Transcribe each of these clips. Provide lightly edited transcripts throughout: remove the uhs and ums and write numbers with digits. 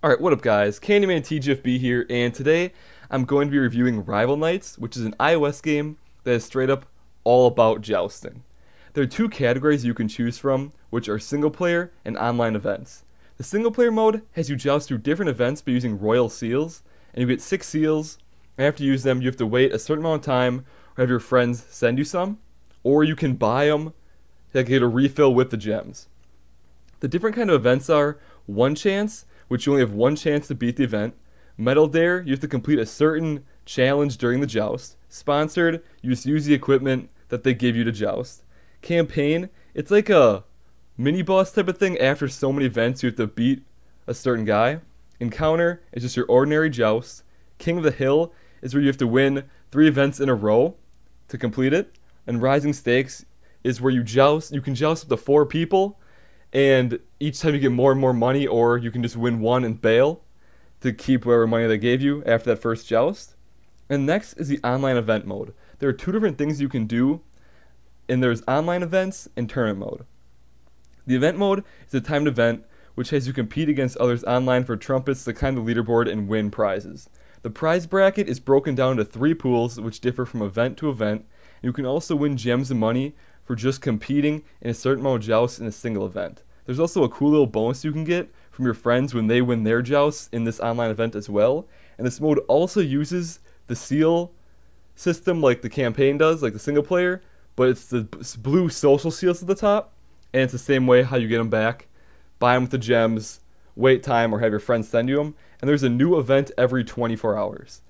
Alright, what up guys? CandyManTGFB here, and today I'm going to be reviewing Rival Knights, which is an iOS game that is straight up all about jousting. There are two categories you can choose from, which are single player and online events. The single player mode has you joust through different events by using royal seals, and you get 6 seals, and after you use them you have to wait a certain amount of time or have your friends send you some, or you can buy them to get a refill with the gems. The different kind of events are one chance, which you only have one chance to beat the event. Medal Dare, you have to complete a certain challenge during the joust. Sponsored, you just use the equipment that they give you to joust. Campaign, it's like a mini boss type of thing. After so many events, you have to beat a certain guy. Encounter is just your ordinary joust. King of the Hill is where you have to win 3 events in a row to complete it. And Rising Stakes is where you can joust up to 4 people, and each time you get more and more money, or you can just win one and bail to keep whatever money they gave you after that first joust. And next is the online event mode. There are 2 different things you can do, and there's online events and tournament mode. The event mode is a timed event which has you compete against others online for trumpets to climb the leaderboard and win prizes. The prize bracket is broken down into 3 pools which differ from event to event. You can also win gems and money for just competing in a certain amount of jousts in a single event. There's also a cool little bonus you can get from your friends when they win their jousts in this online event as well. And this mode also uses the seal system like the campaign does, like the single player, but it's the blue social seals at the top, and it's the same way how you get them back. Buy them with the gems, wait time, or have your friends send you them, and there's a new event every 24 hours.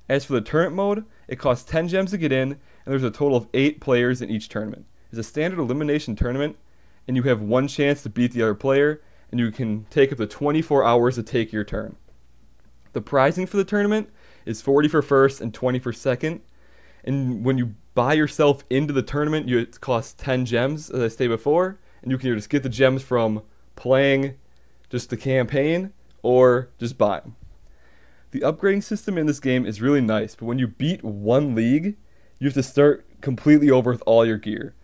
As for the tournament mode, it costs 10 gems to get in, and there's a total of 8 players in each tournament. It's a standard elimination tournament, and you have one chance to beat the other player, and you can take up to 24 hours to take your turn. The prizing for the tournament is 40 for first and 20 for second, and when you buy yourself into the tournament, it costs 10 gems, as I stated before, and you can either just get the gems from playing just the campaign, or just buy them. The upgrading system in this game is really nice, but when you beat one league, you have to start completely over with all your gear.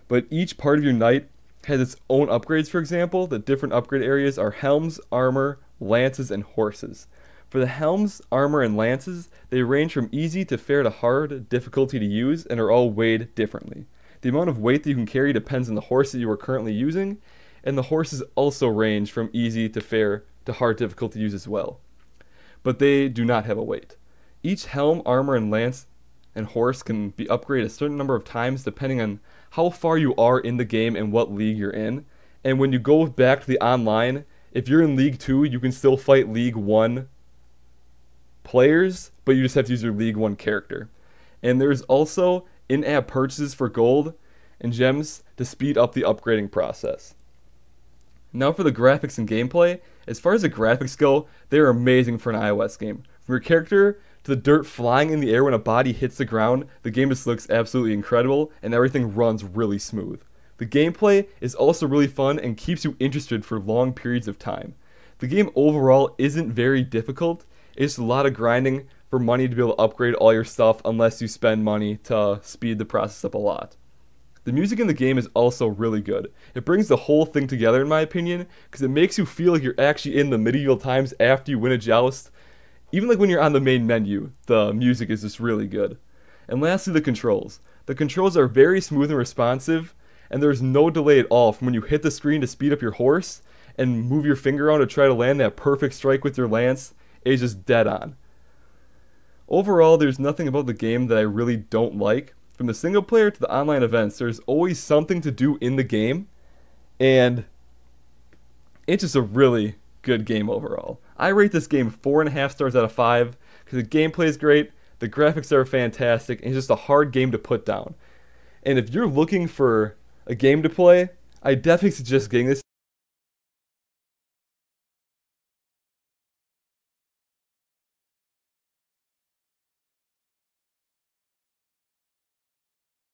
But each part of your knight has its own upgrades. For example, the different upgrade areas are helms, armor, lances, and horses. For the helms, armor, and lances, they range from easy to fair to hard difficulty to use and are all weighed differently. The amount of weight that you can carry depends on the horse that you are currently using, and the horses also range from easy to fair to hard difficulty to use as well. But they do not have a weight. Each helm, armor, and lance and horse can be upgraded a certain number of times depending on how far you are in the game and what league you're in. And when you go back to the online, if you're in League 2, you can still fight League 1 players, but you just have to use your League 1 character. And there's also in-app purchases for gold and gems to speed up the upgrading process. Now for the graphics and gameplay. As far as the graphics go, they are amazing for an iOS game. From your character to the dirt flying in the air when a body hits the ground, the game just looks absolutely incredible, and everything runs really smooth. The gameplay is also really fun and keeps you interested for long periods of time. The game overall isn't very difficult. It's a lot of grinding for money to be able to upgrade all your stuff unless you spend money to speed the process up a lot. The music in the game is also really good. It brings the whole thing together in my opinion, because it makes you feel like you're actually in the medieval times after you win a joust. Even like when you're on the main menu, the music is just really good. And lastly, the controls. The controls are very smooth and responsive, and there's no delay at all from when you hit the screen to speed up your horse and move your finger around to try to land that perfect strike with your lance. It's just dead on. Overall, there's nothing about the game that I really don't like. From the single player to the online events, there's always something to do in the game, and it's just a really good game overall. I rate this game 4.5 stars out of 5 because the gameplay is great, the graphics are fantastic, and it's just a hard game to put down. And if you're looking for a game to play, I definitely suggest getting this